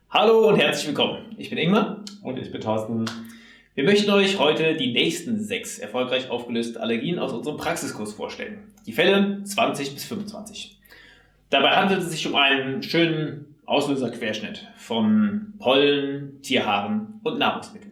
Hallo und herzlich willkommen. Ich bin Ingmar. Und ich bin Thorsten. Wir möchten euch heute die nächsten 6 erfolgreich aufgelöste Allergien aus unserem Praxiskurs vorstellen. Die Fälle 20 bis 25. Dabei handelt es sich um einen schönen Auslöserquerschnitt von Pollen, Tierhaaren und Nahrungsmitteln.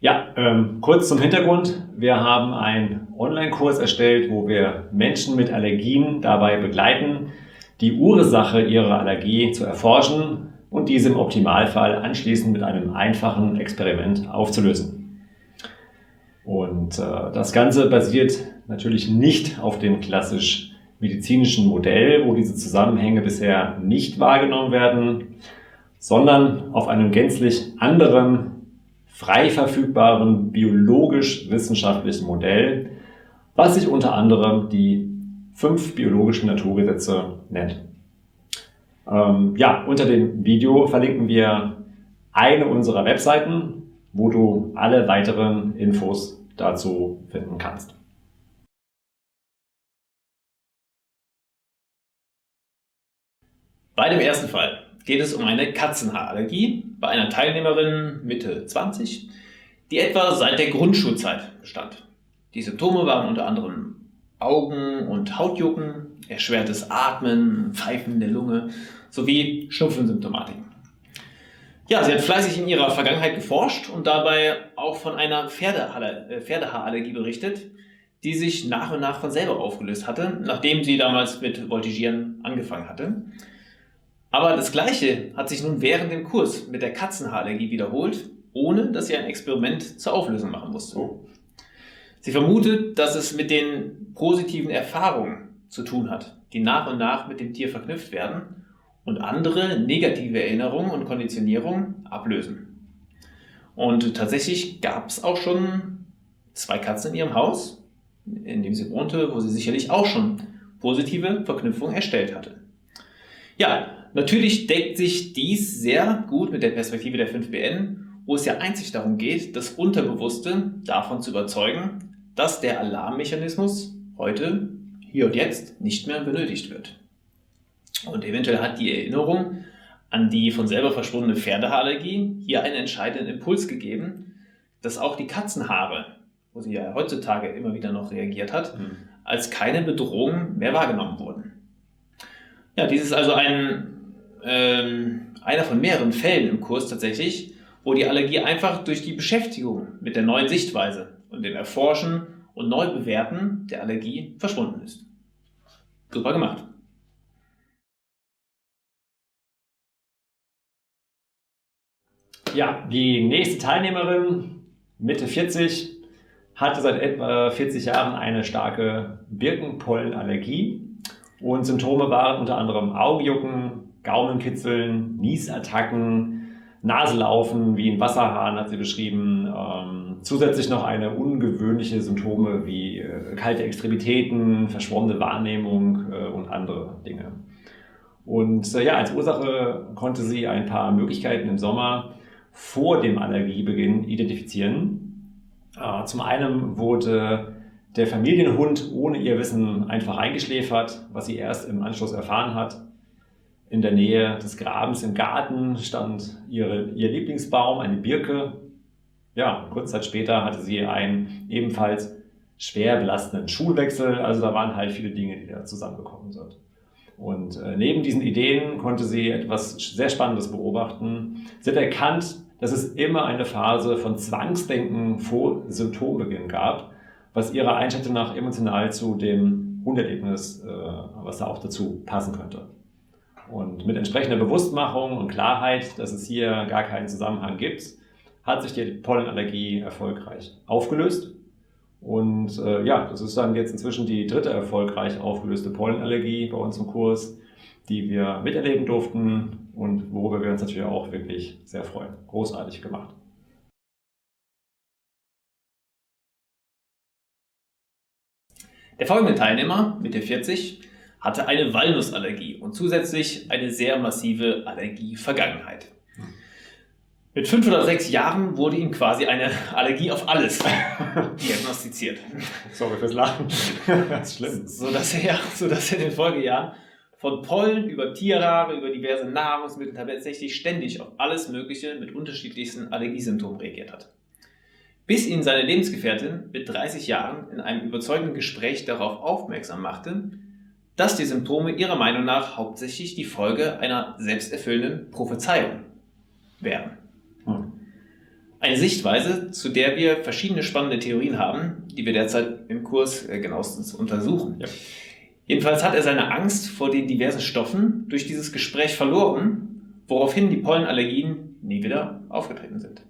Ja, kurz zum Hintergrund. Wir haben einen Online-Kurs erstellt, wo wir Menschen mit Allergien dabei begleiten, die Ursache ihrer Allergie zu erforschen und diese im Optimalfall anschließend mit einem einfachen Experiment aufzulösen. Und das Ganze basiert natürlich nicht auf dem klassisch medizinischen Modell, wo diese Zusammenhänge bisher nicht wahrgenommen werden, sondern auf einem gänzlich anderen, frei verfügbaren, biologisch-wissenschaftlichen Modell, was sich unter anderem die 5 biologischen Naturgesetze nennt. Unter dem Video verlinken wir eine unserer Webseiten, wo du alle weiteren Infos dazu finden kannst. Bei dem ersten Fall geht es um eine Katzenhaarallergie bei einer Teilnehmerin Mitte 20, die etwa seit der Grundschulzeit bestand. Die Symptome waren unter anderem Augen- und Hautjucken, erschwertes Atmen, Pfeifen in der Lunge sowie Schnupfensymptomatiken. Ja, sie hat fleißig in ihrer Vergangenheit geforscht und dabei auch von einer Pferdehaarallergie berichtet, die sich nach und nach von selber aufgelöst hatte, nachdem sie damals mit Voltigieren angefangen hatte. Aber das Gleiche hat sich nun während dem Kurs mit der Katzenhaarallergie wiederholt, ohne dass sie ein Experiment zur Auflösung machen musste. Sie vermutet, dass es mit den positiven Erfahrungen zu tun hat, die nach und nach mit dem Tier verknüpft werden und andere negative Erinnerungen und Konditionierungen ablösen. Und tatsächlich gab es auch schon 2 Katzen in ihrem Haus, in dem sie wohnte, wo sie sicherlich auch schon positive Verknüpfungen erstellt hatte. Ja, natürlich deckt sich dies sehr gut mit der Perspektive der 5BN, wo es ja einzig darum geht, das Unterbewusste davon zu überzeugen, dass der Alarmmechanismus heute, hier und jetzt, nicht mehr benötigt wird. Und eventuell hat die Erinnerung an die von selber verschwundene Pferdehaarallergie hier einen entscheidenden Impuls gegeben, dass auch die Katzenhaare, wo sie ja heutzutage immer wieder noch reagiert hat, als keine Bedrohung mehr wahrgenommen wurden. Ja, dies ist also einer von mehreren Fällen im Kurs tatsächlich, wo die Allergie einfach durch die Beschäftigung mit der neuen Sichtweise und dem Erforschen und Neubewerten der Allergie verschwunden ist. Super gemacht. Ja, die nächste Teilnehmerin, Mitte 40, hatte seit etwa 40 Jahren eine starke Birkenpollenallergie. Und Symptome waren unter anderem Augenjucken, Gaumenkitzeln, Niesattacken, Naselaufen wie ein Wasserhahn hat sie beschrieben. Zusätzlich noch eine ungewöhnliche Symptome wie kalte Extremitäten, verschwommene Wahrnehmung und andere Dinge. Und als Ursache konnte sie ein paar Möglichkeiten im Sommer vor dem Allergiebeginn identifizieren. Zum einen wurde der Familienhund ohne ihr Wissen einfach eingeschläfert, was sie erst im Anschluss erfahren hat. In der Nähe des Grabens im Garten stand ihr Lieblingsbaum, eine Birke. Ja, kurze Zeit später hatte sie einen ebenfalls schwer belastenden Schulwechsel. Also da waren halt viele Dinge, die da zusammengekommen sind. Und neben diesen Ideen konnte sie etwas sehr Spannendes beobachten. Sie hat erkannt, dass es immer eine Phase von Zwangsdenken vor Symptombeginn gab, was ihrer Einschätzung nach emotional zu dem Hunderlebnis, was da auch dazu passen könnte. Und mit entsprechender Bewusstmachung und Klarheit, dass es hier gar keinen Zusammenhang gibt, hat sich die Pollenallergie erfolgreich aufgelöst. Und das ist dann jetzt inzwischen die 3. erfolgreich aufgelöste Pollenallergie bei uns im Kurs, die wir miterleben durften und worüber wir uns natürlich auch wirklich sehr freuen. Großartig gemacht. Der folgende Teilnehmer, Mitte 40, hatte eine Walnussallergie und zusätzlich eine sehr massive Allergie-Vergangenheit. Mit 5 oder 6 Jahren wurde ihm quasi eine Allergie auf alles diagnostiziert. Sorry fürs Lachen. Das ist schlimm. Sodass er in den Folgejahren von Pollen über Tierhaare, über diverse Nahrungsmittel tatsächlich ständig auf alles Mögliche mit unterschiedlichsten Allergiesymptomen reagiert hat. Bis ihn seine Lebensgefährtin mit 30 Jahren in einem überzeugenden Gespräch darauf aufmerksam machte, dass die Symptome ihrer Meinung nach hauptsächlich die Folge einer selbsterfüllenden Prophezeiung wären. Eine Sichtweise, zu der wir verschiedene spannende Theorien haben, die wir derzeit im Kurs genauestens untersuchen. Ja. Jedenfalls hat er seine Angst vor den diversen Stoffen durch dieses Gespräch verloren, woraufhin die Pollenallergien nie wieder aufgetreten sind.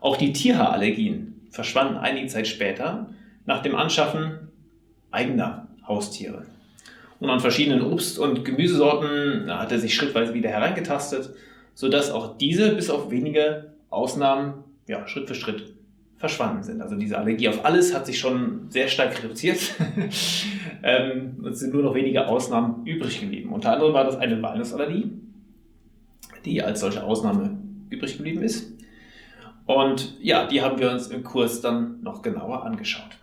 Auch die Tierhaarallergien verschwanden einige Zeit später nach dem Anschaffen eigener Haustiere. Und an verschiedenen Obst- und Gemüsesorten hat er sich schrittweise wieder hereingetastet, sodass auch diese bis auf wenige Ausnahmen Schritt für Schritt verschwanden sind. Also diese Allergie auf alles hat sich schon sehr stark reduziert. Es sind nur noch wenige Ausnahmen übrig geblieben. Unter anderem war das eine Walnussallergie, die als solche Ausnahme übrig geblieben ist. Und ja, die haben wir uns im Kurs dann noch genauer angeschaut.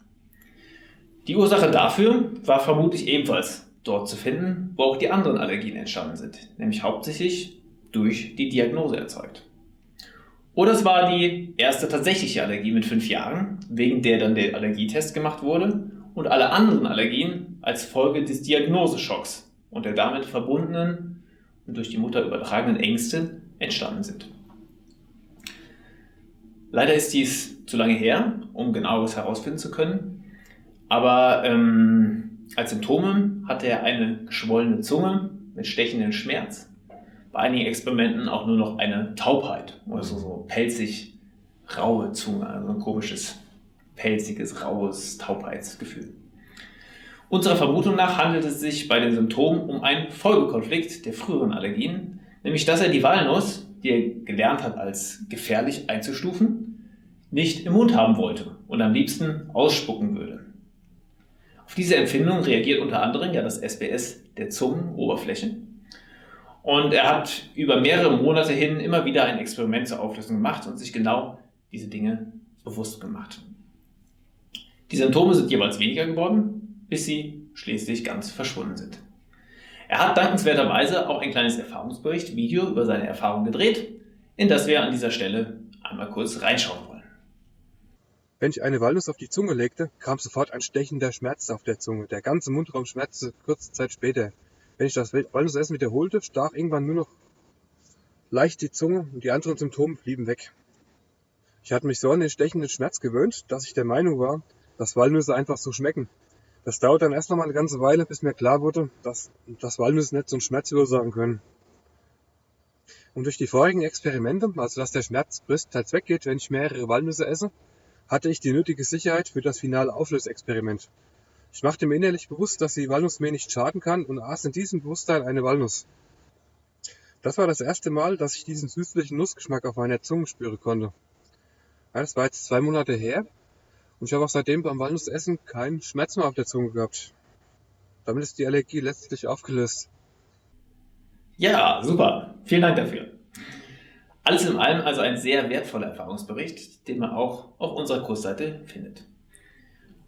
Die Ursache dafür war vermutlich ebenfalls dort zu finden, wo auch die anderen Allergien entstanden sind, nämlich hauptsächlich durch die Diagnose erzeugt. Oder es war die erste tatsächliche Allergie mit 5 Jahren, wegen der dann der Allergietest gemacht wurde und alle anderen Allergien als Folge des Diagnoseschocks und der damit verbundenen und durch die Mutter übertragenen Ängste entstanden sind. Leider ist dies zu lange her, um genaueres herausfinden zu können, aber als Symptome hatte er eine geschwollene Zunge mit stechendem Schmerz, bei einigen Experimenten auch nur noch eine Taubheit, also so pelzig raue Zunge, also ein komisches, pelziges, raues Taubheitsgefühl. Unserer Vermutung nach handelt es sich bei den Symptomen um einen Folgekonflikt der früheren Allergien, nämlich dass er die Walnuss, die er gelernt hat als gefährlich einzustufen, nicht im Mund haben wollte und am liebsten ausspucken würde. Auf diese Empfindung reagiert unter anderem das SBS der Zungenoberfläche. Und er hat über mehrere Monate hin immer wieder ein Experiment zur Auflösung gemacht und sich genau diese Dinge bewusst gemacht. Die Symptome sind jeweils weniger geworden, bis sie schließlich ganz verschwunden sind. Er hat dankenswerterweise auch ein kleines Erfahrungsbericht-Video über seine Erfahrung gedreht, in das wir an dieser Stelle einmal kurz reinschauen wollen. Wenn ich eine Walnuss auf die Zunge legte, kam sofort ein stechender Schmerz auf der Zunge. Der ganze Mundraum schmerzte kurze Zeit später. Wenn ich das Walnussessen wiederholte, stach irgendwann nur noch leicht die Zunge und die anderen Symptome blieben weg. Ich hatte mich so an den stechenden Schmerz gewöhnt, dass ich der Meinung war, dass Walnüsse einfach so schmecken. Das dauert dann erst noch mal eine ganze Weile, bis mir klar wurde, dass Walnüsse nicht so einen Schmerz verursachen können. Und durch die vorigen Experimente, also dass der Schmerz größtenteils weggeht, wenn ich mehrere Walnüsse esse, hatte ich die nötige Sicherheit für das finale Auflösexperiment. Ich machte mir innerlich bewusst, dass die Walnuss mir nicht schaden kann und aß in diesem Bewusstsein eine Walnuss. Das war das erste Mal, dass ich diesen süßlichen Nussgeschmack auf meiner Zunge spüren konnte. Ja, das war jetzt 2 Monate her und ich habe auch seitdem beim Walnussessen keinen Schmerz mehr auf der Zunge gehabt. Damit ist die Allergie letztlich aufgelöst. Ja, super. Vielen Dank dafür. Alles in allem also ein sehr wertvoller Erfahrungsbericht, den man auch auf unserer Kursseite findet.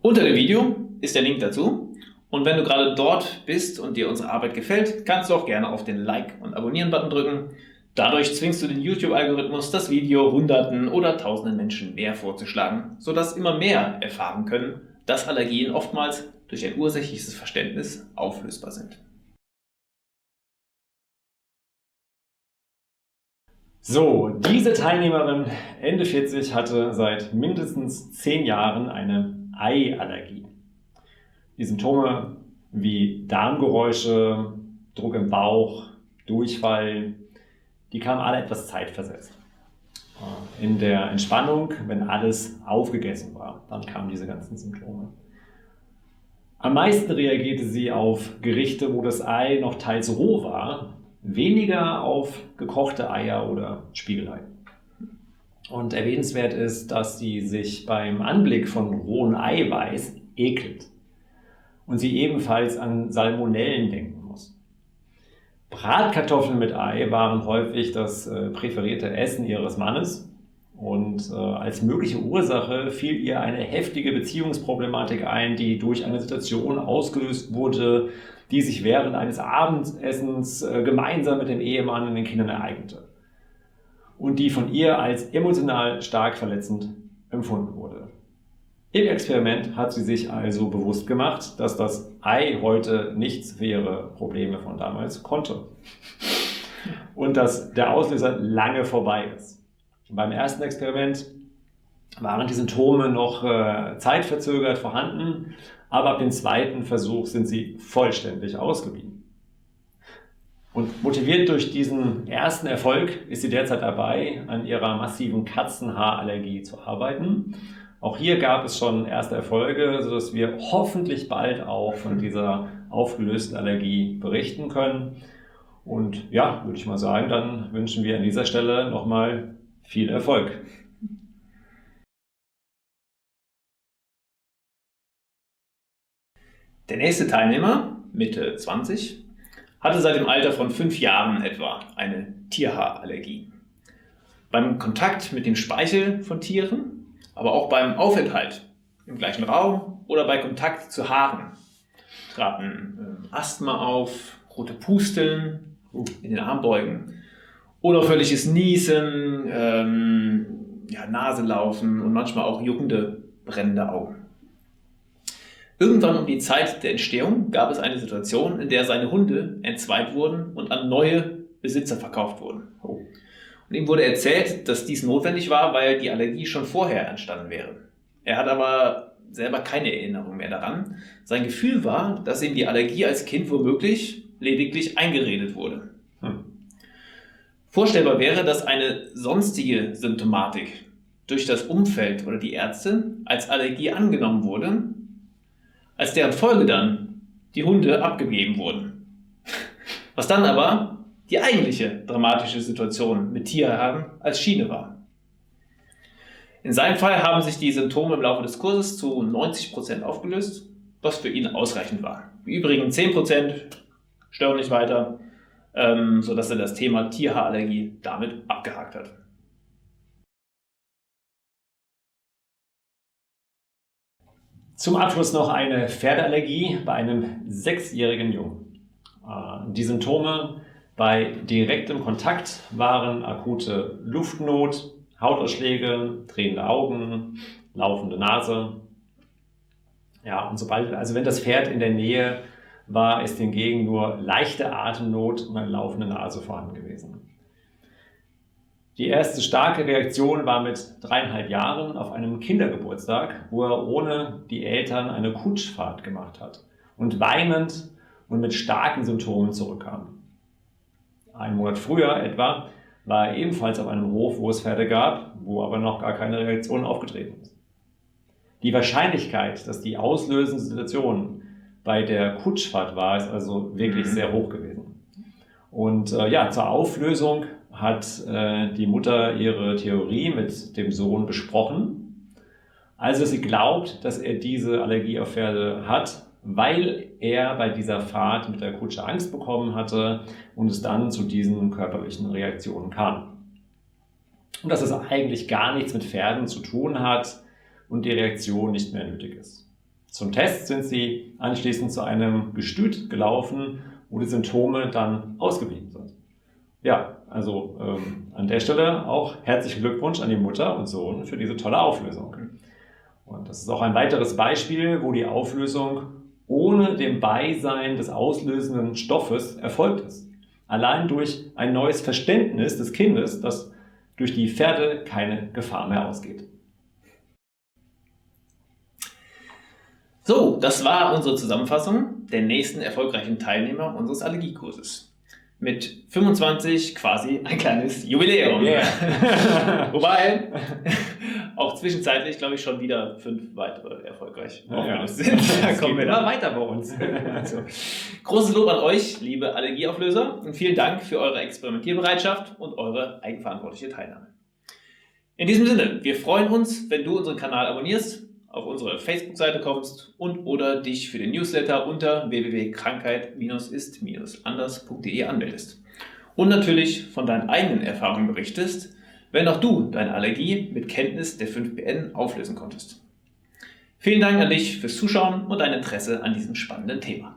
Unter dem Video ist der Link dazu und wenn du gerade dort bist und dir unsere Arbeit gefällt, kannst du auch gerne auf den Like- und Abonnieren-Button drücken. Dadurch zwingst du den YouTube-Algorithmus, das Video Hunderten oder Tausenden Menschen mehr vorzuschlagen, sodass immer mehr erfahren können, dass Allergien oftmals durch ein ursächliches Verständnis auflösbar sind. So, diese Teilnehmerin, Ende 40, hatte seit mindestens 10 Jahren eine Eiallergie. Die Symptome wie Darmgeräusche, Druck im Bauch, Durchfall, die kamen alle etwas zeitversetzt. In der Entspannung, wenn alles aufgegessen war, dann kamen diese ganzen Symptome. Am meisten reagierte sie auf Gerichte, wo das Ei noch teils roh war, weniger auf gekochte Eier oder Spiegelei. Und erwähnenswert ist, dass sie sich beim Anblick von rohem Eiweiß ekelt. und sie ebenfalls an Salmonellen denken muss. Bratkartoffeln mit Ei waren häufig das präferierte Essen ihres Mannes und als mögliche Ursache fiel ihr eine heftige Beziehungsproblematik ein, die durch eine Situation ausgelöst wurde, die sich während eines Abendessens gemeinsam mit dem Ehemann und den Kindern ereignete und die von ihr als emotional stark verletzend empfunden wurde. Im Experiment hat sie sich also bewusst gemacht, dass das Ei heute nichts für ihre Probleme von damals konnte und dass der Auslöser lange vorbei ist. Beim ersten Experiment waren die Symptome noch zeitverzögert vorhanden, aber ab dem zweiten Versuch sind sie vollständig ausgeblieben. Und motiviert durch diesen ersten Erfolg ist sie derzeit dabei, an ihrer massiven Katzenhaarallergie zu arbeiten. Auch hier gab es schon erste Erfolge, sodass wir hoffentlich bald auch von dieser aufgelösten Allergie berichten können. Und ja, würde ich mal sagen, dann wünschen wir an dieser Stelle nochmal viel Erfolg. Der nächste Teilnehmer, Mitte 20, hatte seit dem Alter von 5 Jahren etwa eine Tierhaarallergie. Beim Kontakt mit dem Speichel von Tieren, aber auch beim Aufenthalt im gleichen Raum oder bei Kontakt zu Haaren traten Asthma auf, rote Pusteln in den Armbeugen, unauffälliges Niesen, Naselaufen und manchmal auch juckende, brennende Augen. Irgendwann um die Zeit der Entstehung gab es eine Situation, in der seine Hunde entzweit wurden und an neue Besitzer verkauft wurden. Und ihm wurde erzählt, dass dies notwendig war, weil die Allergie schon vorher entstanden wäre. Er hat aber selber keine Erinnerung mehr daran. Sein Gefühl war, dass ihm die Allergie als Kind womöglich lediglich eingeredet wurde. Vorstellbar wäre, dass eine sonstige Symptomatik durch das Umfeld oder die Ärzte als Allergie angenommen wurde, als deren Folge dann die Hunde abgegeben wurden. Was dann aber die eigentliche dramatische Situation mit Tierhaaren als Schiene war. In seinem Fall haben sich die Symptome im Laufe des Kurses zu 90% aufgelöst, was für ihn ausreichend war. Die übrigen 10% stören nicht weiter, sodass er das Thema Tierhaarallergie damit abgehakt hat. Zum Abschluss noch eine Pferdeallergie bei einem 6-jährigen Jungen. Die Symptome bei direktem Kontakt waren akute Luftnot, Hautausschläge, drehende Augen, laufende Nase. Ja, und wenn das Pferd in der Nähe war, ist hingegen nur leichte Atemnot und eine laufende Nase vorhanden gewesen. Die erste starke Reaktion war mit 3,5 Jahren auf einem Kindergeburtstag, wo er ohne die Eltern eine Kutschfahrt gemacht hat und weinend und mit starken Symptomen zurückkam. Einen Monat früher etwa war er ebenfalls auf einem Hof, wo es Pferde gab, wo aber noch gar keine Reaktion aufgetreten ist. Die Wahrscheinlichkeit, dass die auslösende Situation bei der Kutschfahrt war, ist also wirklich sehr hoch gewesen. Und zur Auflösung hat die Mutter ihre Theorie mit dem Sohn besprochen. Also sie glaubt, dass er diese Allergie auf Pferde hat, weil er bei dieser Fahrt mit der Kutsche Angst bekommen hatte und es dann zu diesen körperlichen Reaktionen kam. Und dass es eigentlich gar nichts mit Pferden zu tun hat und die Reaktion nicht mehr nötig ist. Zum Test sind sie anschließend zu einem Gestüt gelaufen, wo die Symptome dann ausgeblieben sind. Ja, also an der Stelle auch herzlichen Glückwunsch an die Mutter und Sohn für diese tolle Auflösung. Und das ist auch ein weiteres Beispiel, wo die Auflösung ohne dem Beisein des auslösenden Stoffes erfolgt ist. Allein durch ein neues Verständnis des Kindes, dass durch die Pferde keine Gefahr mehr ausgeht. So, das war unsere Zusammenfassung der nächsten erfolgreichen Teilnehmer unseres Allergiekurses. Mit 25 quasi ein kleines Jubiläum. Yeah. Wobei auch zwischenzeitlich, glaube ich, schon wieder 5 weitere erfolgreich aufgelöst sind. Da kommen wir immer weiter bei uns. Also, großes Lob an euch, liebe Allergieauflöser, und vielen Dank für eure Experimentierbereitschaft und eure eigenverantwortliche Teilnahme. In diesem Sinne, wir freuen uns, wenn du unseren Kanal abonnierst auf unsere Facebook-Seite kommst und oder dich für den Newsletter unter www.krankheit-ist-anders.de anmeldest. Und natürlich von deinen eigenen Erfahrungen berichtest, wenn auch du deine Allergie mit Kenntnis der 5BN auflösen konntest. Vielen Dank an dich fürs Zuschauen und dein Interesse an diesem spannenden Thema.